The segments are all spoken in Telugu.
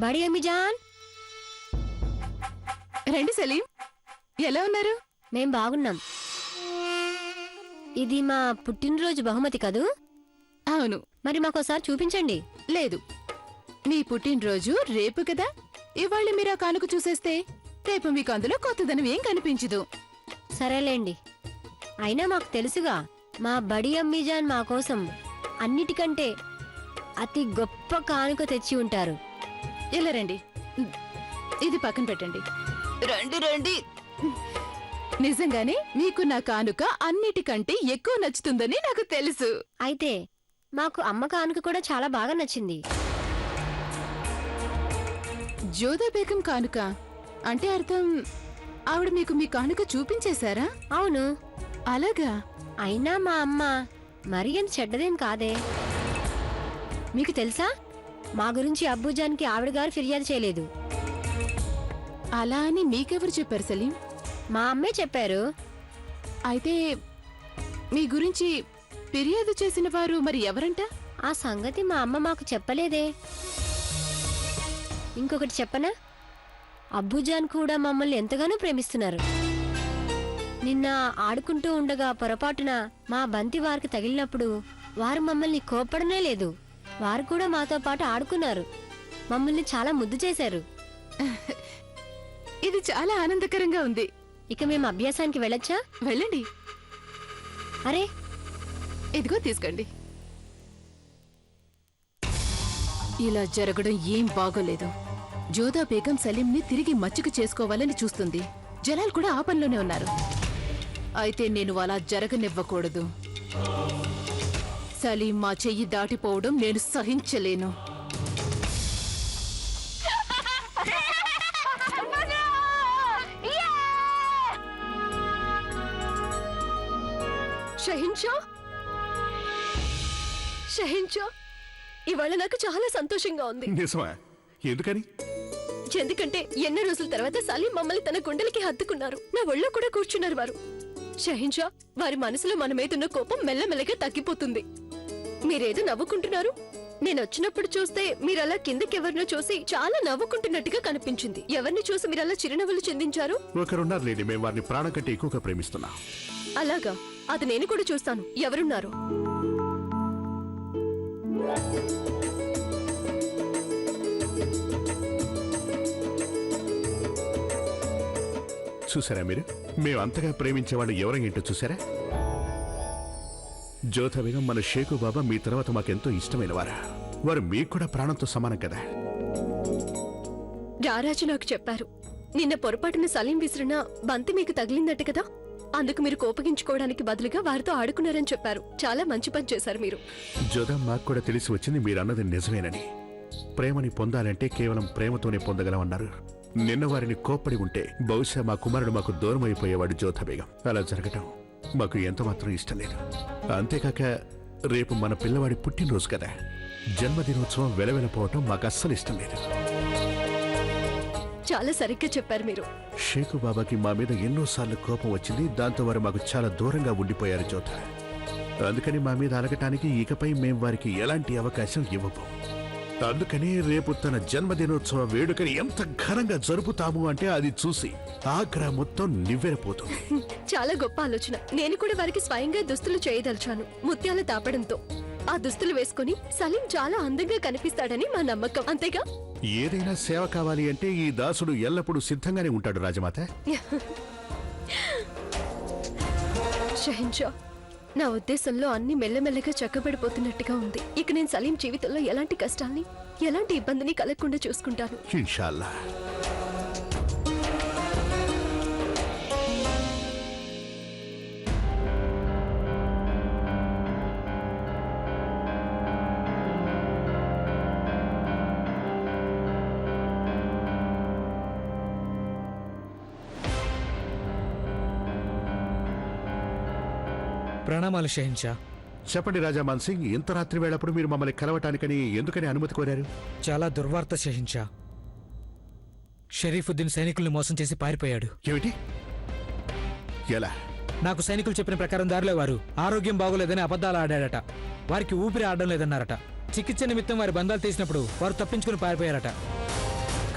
బడి అమ్మి జాన్, రండి సలీం, ఎలా ఉన్నారు? మేం బాగున్నాం. ఇది మా పుట్టినరోజు బహుమతి కదూ? అవును. మరి మాకోసారి చూపించండి. లేదు, మీ పుట్టినరోజు రేపు కదా. ఇవాళ మీరు ఆ కానుక చూసేస్తే రేపు మీకు అందులో కొత్తదనం ఏం కనిపించదు. సరేలేండి. అయినా మాకు తెలుసుగా, మా బడి అమ్మీజాన్ మా కోసం అన్నిటికంటే అతి గొప్ప కానుక తెచ్చి ఉంటారు. ఇలా రండి, ఇది పక్కన పెట్టండి. రండి రండి. నిజంగానే మీకు నా కానుక అన్నిటికంటే ఎక్కువ నచ్చుతుందని నాకు తెలుసు. అయితే మాకు అమ్మ కానుక కూడా చాలా బాగా నచ్చింది. జోదా బేగం కానుక అంటే అర్థం ఆవిడ మీకు మీ కానుక చూపించేశారా? అవును. అలాగా? అయినా మా అమ్మ మరీ అంత చెడ్డదేం కాదే. మీకు తెలుసా, మా గురించి అబ్బుజాన్కి ఆవిడ గారు ఫిర్యాదు చేయలేదు. అలా అని మీకెవరు చెప్పారు సలీం? మా అమ్మే చెప్పారు. అయితే మీ గురించి ఫిర్యాదు చేసిన వారు మరి ఎవరంట? ఆ సంగతి మా అమ్మ మాకు చెప్పలేదే. ఇంకొకటి చెప్పనా, అబ్బుజాన్ కూడా మమ్మల్ని ఎంతగానో ప్రేమిస్తున్నారు. నిన్న ఆడుకుంటూ ఉండగా పొరపాటున మా బంతి వారికి తగిలినప్పుడు వారు మమ్మల్ని కోప్పడనే లేదు. వారు కూడా మాతో పాటు ఆడుకున్నారు. మమ్మల్ని చాలా ముద్దు చేశారు. ఇది చాలా ఆనందకరంగా ఉంది. ఇక మేము అభ్యాసానికి వెళ్ళొచ్చా? వెళ్ళండి. అరే, ఇదిగో తీసుకోండి. ఇలా జరగడం ఏం బాగోలేదు. జోదా బేగం సలీంని తిరిగి మచ్చిక చేసుకోవాలని చూస్తుంది. జలాల్ కూడా ఆ పనిలోనే ఉన్నారు. అయితే నేను అలా జరగనివ్వకూడదు. సలీం మా చెయ్యి దాటిపోవడం నేను సహించలేను. షహిన్షా, షహిన్షా, ఇవాళ నాకు చాలా సంతోషంగా ఉంది. నిజమా? ఎందుకని? ఎందుకంటే ఎన్నో రోజుల తర్వాత సలీం మమ్మల్ని తన గుండెలకి హత్తుకున్నారు. నా ఒళ్ళో కూడా కూర్చున్నారు వారు. షహిన్షా, వారి మనసులో మన మీదున్న కోపం మెల్లమెల్లగా తగ్గిపోతుంది. మీరేదో నవ్వుకుంటున్నారు. నేను వచ్చినప్పుడు చూస్తే మీరలా కిందకెవరినో చూసి చాలా నవ్వుకుంటున్నట్టుగా కనిపించింది. ఎవరిని చూసి మీరలా చిరునవ్వులు చిందించారు? ఒకరున్నారు లేండి, మేము వారిని ప్రాణం కంటే ఎక్కువగా ప్రేమిస్తున్నాం. అలాగా? అది నేను కూడా చూస్తాను. ఎవరున్నారు? చూసారా మీరు? మేము అంతగా ప్రేమించేవాళ్ళు ఎవరేంటో చూసారా? జోధా బేగం, మన షేకు బాబా మీ తర్వాత మాకెంతో ఇష్టమైన వారా. వారు మీకు కూడా ప్రాణంతో సమానం కదా. రారాజు నాకు చెప్పారు, నిన్న పొరపాటున సలీం విసిరిన బంతి మీకు తగిలిందట కదా. అందుకు మీరు కోపగించుకోవడానికి బదులుగా వారితో ఆడుకున్నారని చెప్పారు. చాలా మంచి పని చేశారు మీరు. జోధా, మాకు కూడా తెలిసి వచ్చింది మీరన్నది నిజమేనని. ప్రేమని పొందాలంటే కేవలం ప్రేమతోనే పొందగలమన్నారు. నిన్న వారిని కోప్పడి ఉంటే బహుశా మా కుమారుడు మాకు దూరం అయిపోయేవాడు. జోధా బేగం, అలా జరగటం మాకు ఎంత మాత్రం ఇష్టం లేదు. అంతేకాక రేపు మన పిల్లవాడి పుట్టినరోజు కదా. జన్మదినోత్సవం వెలవెలపోవటం మాకు అస్సలు ఇష్టం లేదు. చాలా సరిగ్గా చెప్పారు మీరు. షేకు బాబాకి మా మీద ఎన్నోసార్లు కోపం వచ్చింది. దాంతో వారు మాకు చాలా దూరంగా ఉండిపోయారు జోధా. అందుకని మా మీద అలగటానికి ఇకపై మేం వారికి ఎలాంటి అవకాశం ఇవ్వము. అందుకని రేపు తన జన్మదినోత్సవ వేడుకని ఎంత ఘనంగా జరుపుతాము అంటే అది చూసి ఆగ్రా మొత్తం నివ్వెరపోతుంది. చాలా గొప్ప ఆలోచన. నేను కూడా వారికి స్వయంగా దుస్తులు చేయదలిచాను, ముత్యాల తాపడంతో. ఆ దుస్తులు వేసుకుని సలీం చాలా అందంగా కనిపిస్తాడని మా నమ్మకం. అంతేగా? ఏదైనా సేవ కావాలి అంటే ఈ దాసుడు ఎల్లప్పుడూ సిద్ధంగానే ఉంటాడు రాజమాత. షహిన్షా, నా ఉద్దేశంలో అన్ని మెల్లమెల్లగా చక్కబడిపోతున్నట్టుగా ఉంది. ఇక నేను సలీం జీవితంలో ఎలాంటి కష్టాల్ని, ఎలాంటి ఇబ్బందిని కలగకుండా చూసుకుంటాను. ఇన్షాల్లా. ప్రణామాలు షహిన్షా. చెప్పండి రాజా మాన్ సింగ్, ఇంత రాత్రి వేళప్పుడు మీరు మమ్మల్ని కలవటానికని ఎందుకని అనుమతి కోరారు? చాలా దుర్వార్త షహిన్షా. షరీఫుద్దీన్ సైనికుల్ని మోసం చేసి పారిపోయాడు. ఏమిటి? ఎలా? నాకు సైనికులు చెప్పిన ప్రకారం దారిలో వారు ఆరోగ్యం బాగోలేదని అబద్ధాలు ఆడాడట. వారికి ఊపిరి ఆడడం లేదన్నారట. చికిత్స నిమిత్తం వారి బంధాలు తీసినప్పుడు వారు తప్పించుకుని పారిపోయారట.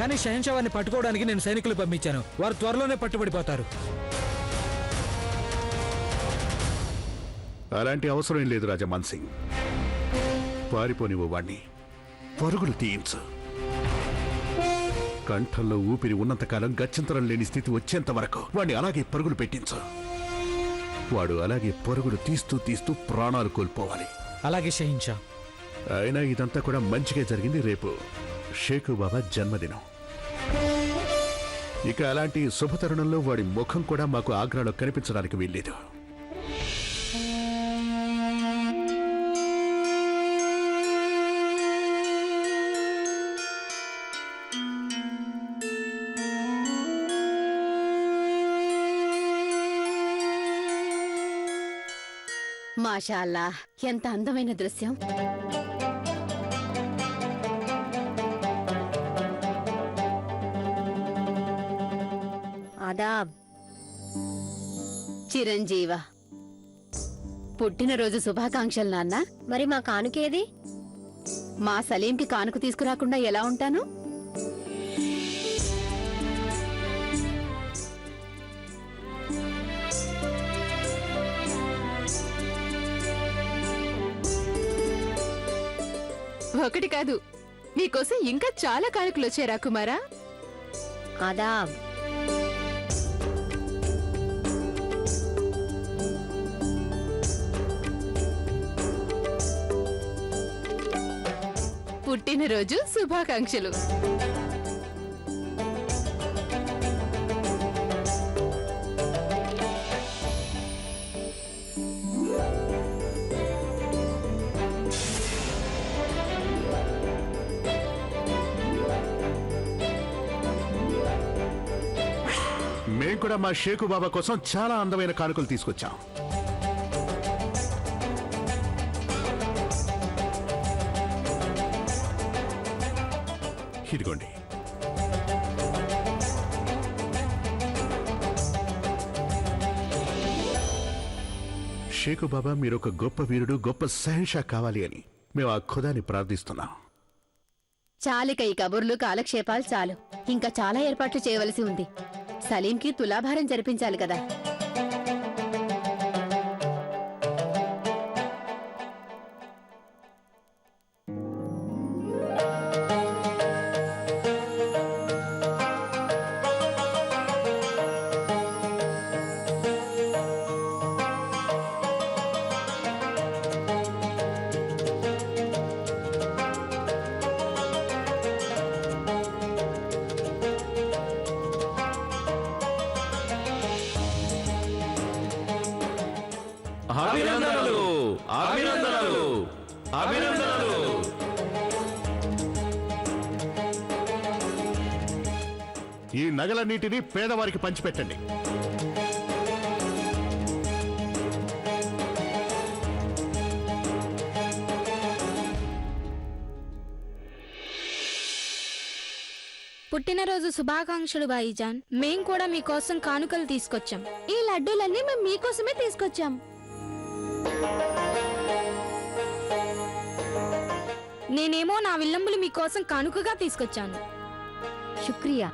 కానీ షహన్షా వారిని పట్టుకోవడానికి నేను సైనికులు పంపించాను. వారు త్వరలోనే పట్టుబడిపోతారు. అలాంటి అవసరం ఏం లేదు రాజా మాన్సింగ్. పారిపోనివ్వు వాణ్ణి, పరుగులు తీయించు. కంఠంలో ఊపిరి ఉన్నంతకాలం గత్యంతరం లేని స్థితి వచ్చేంత వరకు వాణ్ణి అలాగే పరుగులు పెట్టించు. వాడు అలాగే పరుగులు తీస్తూ తీస్తూ ప్రాణాలు కోల్పోవాలి. అలాగే షహన్షా. అయినా ఇదంతా కూడా మంచిగా జరిగింది. రేపు షేకు బాబా జన్మదినం. ఇక అలాంటి శుభతరుణంలో వాడి ముఖం కూడా మాకు ఆగ్రాలో కనిపించడానికి వీల్లేదు. మాషాల్లా, ఎంత అందమైన దృశ్యం. ఆదాబ్. చిరంజీవ, పుట్టినరోజు శుభాకాంక్షలు నాన్న. మరి మా కానుకేది? మా సలీంకి కానుక తీసుకురాకుండా ఎలా ఉంటాను? ఒకటి కాదు, మీకోసం ఇంకా చాలా కానుకలు వచ్చారా కుమారా? ఆదాబ్. పుట్టినరోజు శుభాకాంక్షలు. మేం కూడా మా షేకు బాబా కోసం చాలా అందమైన కానుకలు తీసుకొచ్చాం. ఇదిగోండి. షేకు బాబా, మీరు ఒక గొప్ప వీరుడు, గొప్ప సహన్షా కావాలి అని మేము ఆ ఖుదాని ప్రార్థిస్తున్నాం. చాలిక ఈ కబుర్లు కాలక్షేపాలు చాలు. ఇంకా చాలా ఏర్పాట్లు చేయవలసి ఉంది. సలీంకి తులాభారం జరిపించాలి కదా. అభినందనలు, అభినందనలు, అభినందనలు. ఈ నగలన్నిటినీ పేదవారికి పంచిపెట్టండి. పుట్టినరోజు శుభాకాంక్షలు భాయిజాన్. మేం కూడా మీకోసం కానుకలు తీసుకొచ్చాం. ఈ లడ్డూలన్నీ మేము మీకోసమే తీసుకొచ్చాం. నేనేమో నా విల్లంబులు మీకోసం కానుకగా తీసుకొచ్చాను. శుక్రియా.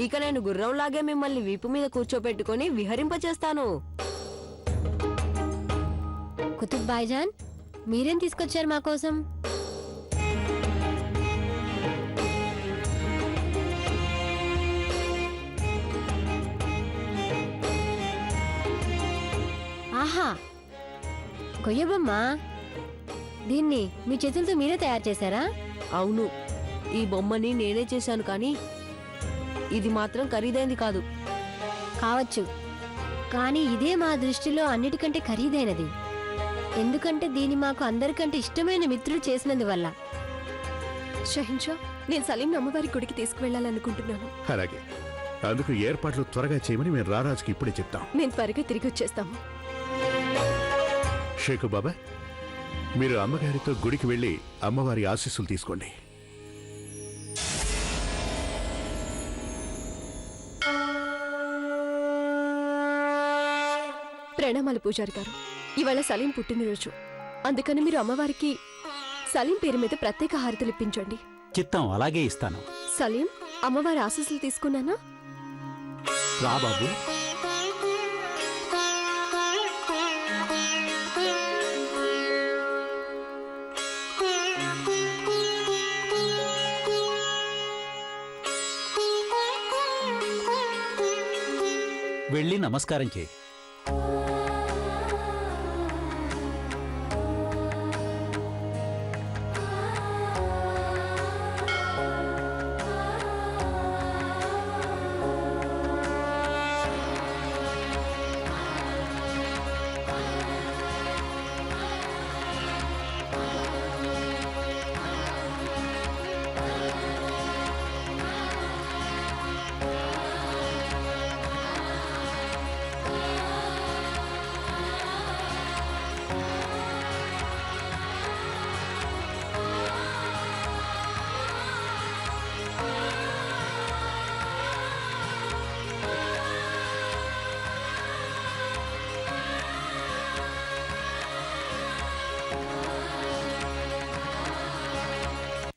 ఇక నేను గుర్రంలాగే మిమ్మల్ని వీపు మీద కూర్చోపెట్టుకుని విహరింపచేస్తాను. కుతుబ్ భాయ్జాన్, మీరేం తీసుకొచ్చారు మా కోసం? ఆహా, కొయ్యబొమ్మ. దీన్ని మీ చేతులతో మీరే తయారు చేశారా? అవును, ఈ బొమ్మని నేనే చేశాను, కానీ ఇది మాత్రం ఖరీదైంది కాదు. కావచ్చు, కానీ ఇదే మా దృష్టిలో అన్నిటికంటే ఖరీదైనది. ఎందుకంటే దీన్ని మాకు అందరికంటే ఇష్టమైన మిత్రులు చేసినందువల్ల. షహిన్షా, నేను సలీం అమ్మవారి గుడికి తీసుకువెళ్ళాలనుకుంటున్నాను. అలాగే, అందుకు ఏర్పాట్లు త్వరగా చేయమని మేము రారాజుకి ఇప్పుడే చెప్తాం. మేము త్వరగా తిరిగి వచ్చేస్తాము. షేకు బాబా, మీరు అమ్మగారితో గుడికి వెళ్ళి అమ్మవారి ఆశీస్సులు తీసుకోండి. ప్రణామాలు పూజారి గారు. ఇవాళ సలీం పుట్టినరోజు, అందుకని మీరు అమ్మవారికి సలీం పేరు మీద ప్రత్యేక హారతులు ఇప్పించండి. చిత్తం, అలాగే ఇస్తాను. సలీం, అమ్మవారి ఆశీస్సులు తీసుకున్నానా? రా బాబు. వెళ్ళి నమస్కారం చేయి.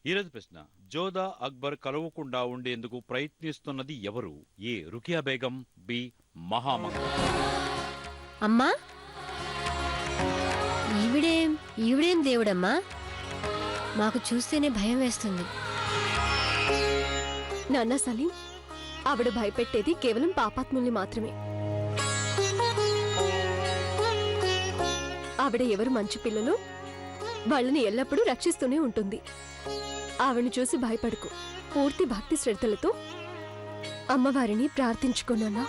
ఈరోజు ప్రశ్న: జోధా అక్బర్ కలవకుండా ఉండేందుకు ప్రయత్నిస్తున్నది ఎవరు? ఏ రుకియా బేగం, బి మహామంగ. అమ్మా, ఈవిడేం దేవుడమ్మా, మాకు చూస్తేనే భయం వేస్తుంది. నాన్న సలీం, ఆవిడ భయపెట్టేది కేవలం పాపాత్ముల్ని మాత్రమే. ఆవిడ ఎవరు మంచి పిల్లలు, వాళ్ళని ఎల్లప్పుడూ రక్షిస్తూనే ఉంటుంది. ఆవిడని చూసి భయపడకు. పూర్తి భక్తి శ్రద్ధలతో అమ్మవారిని ప్రార్థించుకున్నానా?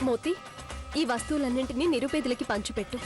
మోతి, ఈ వస్తువులన్నింటినీ నిరుపేదలకి పంచిపెట్టు.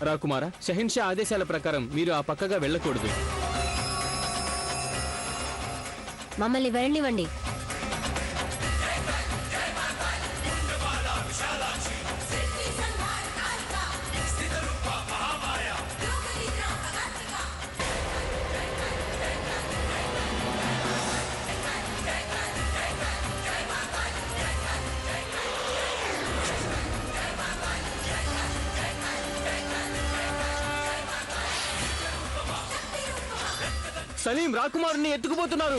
రాకుమార, షహిన్షా ఆదేశాల ప్రకారం మీరు ఆ పక్కగా వెళ్ళకూడదు. మమ్మల్ని వెళ్ళనివ్వండి. సలీం రాకుమారుని ఎత్తుకుపోతున్నారు.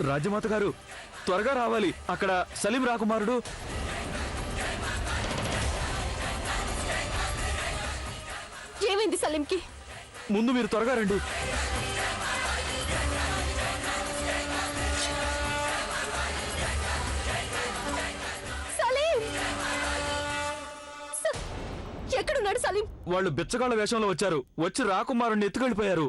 రాజమాత గారు, త్వరగా రావాలి. అక్కడ సలీం రాకుమారుడు. ఏమైంది సలీంకి? ముందు మీరు త్వరగా రండి. ఎక్కడున్నాడు సలీం? వాళ్ళు బిచ్చగాళ్ల వేషంలో వచ్చారు. వచ్చి రాకుమారుని ఎత్తుకెళ్ళిపోయారు.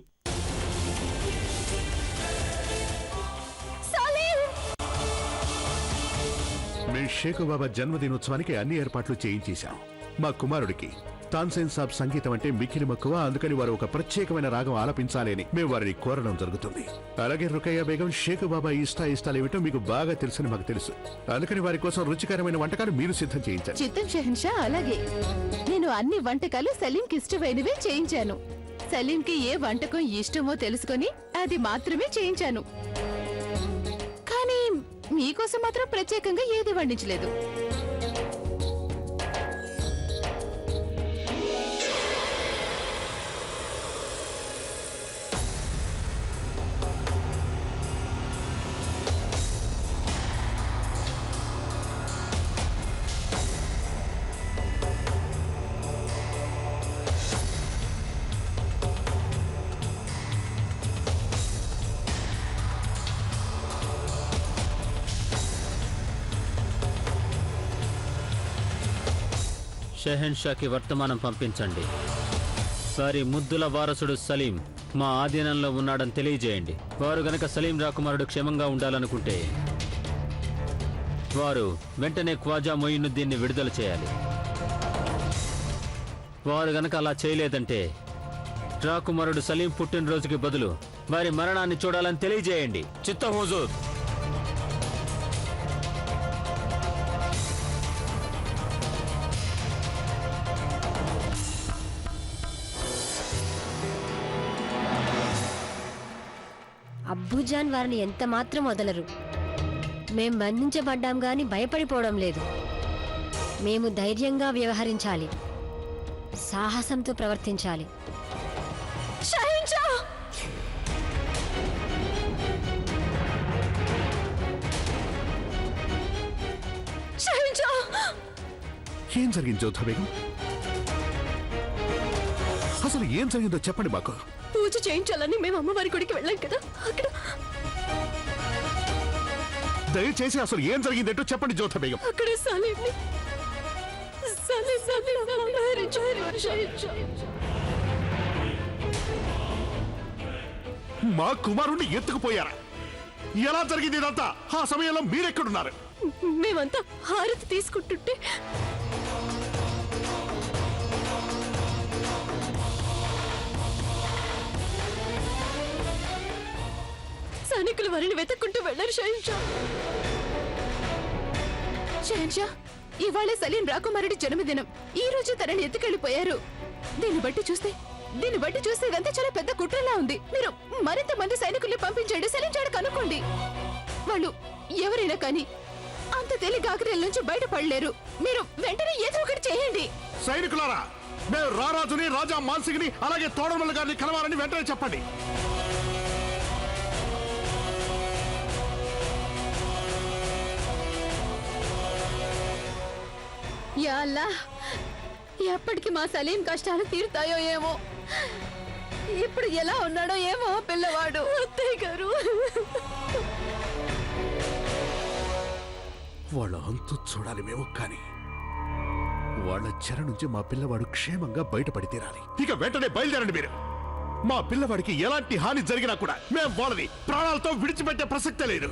మీ షేకు బాబా జన్మదినోత్సవానికి అన్ని ఏర్పాట్లు చేయించేశాం. మా కుమారుడికి తాన్సేన్ సాబ్ సంగీతం అంటే మిక్కిలి మక్కువ, అందుకని వారు ఒక ప్రత్యేకమైన రాగం ఆలపించాలి అని మేము వారిని కోరడం జరుగుతుంది. అలాగే రుకయ్య బేగం, షేక్ బాబా ఇష్టాలేమిటో మీకు బాగా తెలుసని మాకు తెలుసు. అందుకని వారి కోసం రుచికరమైన వంటకాలు మీరు సిద్ధం చేయించాలి. చిత్తం షెహన్షా, అలాగే నేను అన్ని వంటకాలు సలీంకి ఇష్టమైనవే చేయించాను. సలీంకి ఏ వంటకం ఇష్టమో తెలుసుకొని అది మాత్రమే చేయించాను. కానీ మీకోసం మాత్రం ప్రత్యేకంగా ఏది వండించలేదు. షెహన్షాకి వర్తమానం పంపించండి. వారి ముద్దుల వారసుడు సలీం మా ఆధీనంలో ఉన్నాడని తెలియజేయండి. వారు గనక సలీం రాకుమారుడు క్షేమంగా ఉండాలనుకుంటే వారు వెంటనే ఖ్వాజా మొయినుద్దీన్ని విడుదల చేయాలి. వారు గనక అలా చేయలేదంటే రాకుమారుడు సలీం పుట్టినరోజుకి బదులు వారి మరణాన్ని చూడాలని తెలియజేయండి. చిత్తం హుజూర్. అబ్బుజాన్ వారిని ఎంత మాత్రం వదలరు. మేం బంధించబడ్డాం గాని భయపడిపోవడం లేదు. మేము ధైర్యంగా వ్యవహరించాలి, సాహసంతో ప్రవర్తించాలి. ఏం జరిగింది జోధా బేగం? అసలు ఏం జరిగిందో చెప్పండి మాకు. పూజ చేయించాలని మేము అమ్మవారి గుడికి వెళ్ళాం కదా, అక్కడ దయచేసి అసలు ఏం జరిగిందేంటో చెప్పండి జోధా బేగం. అక్కడ సలీంని మా కుమారుణ్ణి ఎత్తుకుపోయారా? ఎలా జరిగింది ఇదంతా? ఆ సమయంలో మీరెక్కడున్నారు? మేమంతా హారతి తీసుకుంటుంటే సైనికులు వారిని వెతుక్కుంటూ వెళ్లారు. షెహన్షా, ఇవాళే సలీం రాకుమారుడి జన్మదినం. ఈ రోజు తనని ఎత్తుకెళ్లిపోయారు. దీన్ని బట్టి చూస్తే ఇదంతా చాలా పెద్ద కుట్రలా ఉంది. మీరు మరింత మంది సైనికుల్ని పంపించండి, సలీం చాడు కనుక్కోండి. వాళ్ళు ఎవరైనా కానీ అంత తేలిక ఆగ్రహం నుంచి బయటపడలేరు. మీరు వెంటనే ఏదో ఒకటి చేయండి. సైనికులారా, మేము రారాజుని, రాజా మాన్సింగ్ని, అలాగే తోడమల్ల గారిని కలవాలని వెంటనే చెప్పండి. యా అల్లాహ్, ఎప్పటికి మా సలీం కష్టాలు తీరుతాయో ఏమో. ఇప్పుడు ఎలా ఉన్నాడో ఏమో పిల్లవాడు. అత్తయ్య గారు, వాళ్ళ అంతు చూడాలి మేము. కానీ వాళ్ళ చెర నుంచి మా పిల్లవాడు క్షేమంగా బయటపడి తీరాలి. ఇక వెంటనే బయలుదేరండి మీరు. మా పిల్లవాడికి ఎలాంటి హాని జరిగినా కూడా మేము వాళ్ళని ప్రాణాలతో విడిచిపెట్టే ప్రసక్తే లేదు.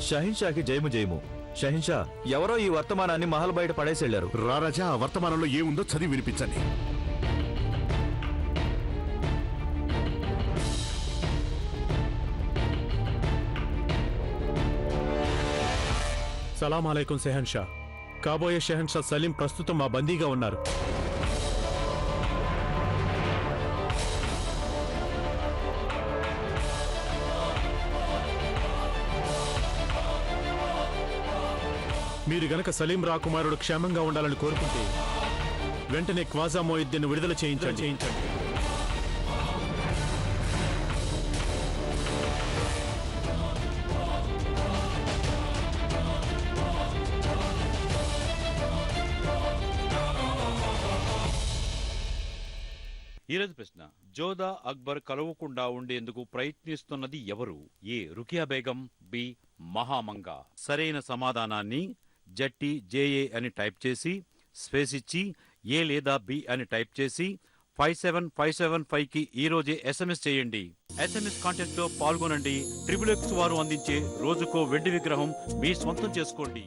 షహిన్షాకి జయము జయము. షహిన్షా, ఎవరో ఈ వర్తమానాన్ని మహల్ బయట పడేసెళ్లారు. రారాజా, ఆ వర్తమానంలో ఏముందో చదివి వినిపించండి. సలాం అలైకుం షెహన్షా. కాబోయే షెహన్షా సలీం ప్రస్తుతం మా బందీగా ఉన్నారు. మీరు గనక సలీం రాకుమారుడు క్షేమంగా ఉండాలని కోరుకుంటే వెంటనే ఖ్వాజా మొయిద్దీన్ విడుదల చేయించండి. ఈరోజు ప్రశ్న: జోధా అక్బర్ కలవకుండా ఉండేందుకు ప్రయత్నిస్తున్నది ఎవరు? ఏ రుకియా బేగం, బి మహామంగా. సరైన సమాధానాన్ని జట్టి జేఏ అని టైప్ చేసి స్పేస్ ఇచ్చి ఏ లేదా బి అని టైప్ చేసి 57575కి ఈరోజే SMS చేయండి. SMS కాంటెస్ట్ లో పాల్గొనండి. XXX వారు అందించే రోజుకో వెండి విగ్రహం మీ స్వంతం చేసుకోండి.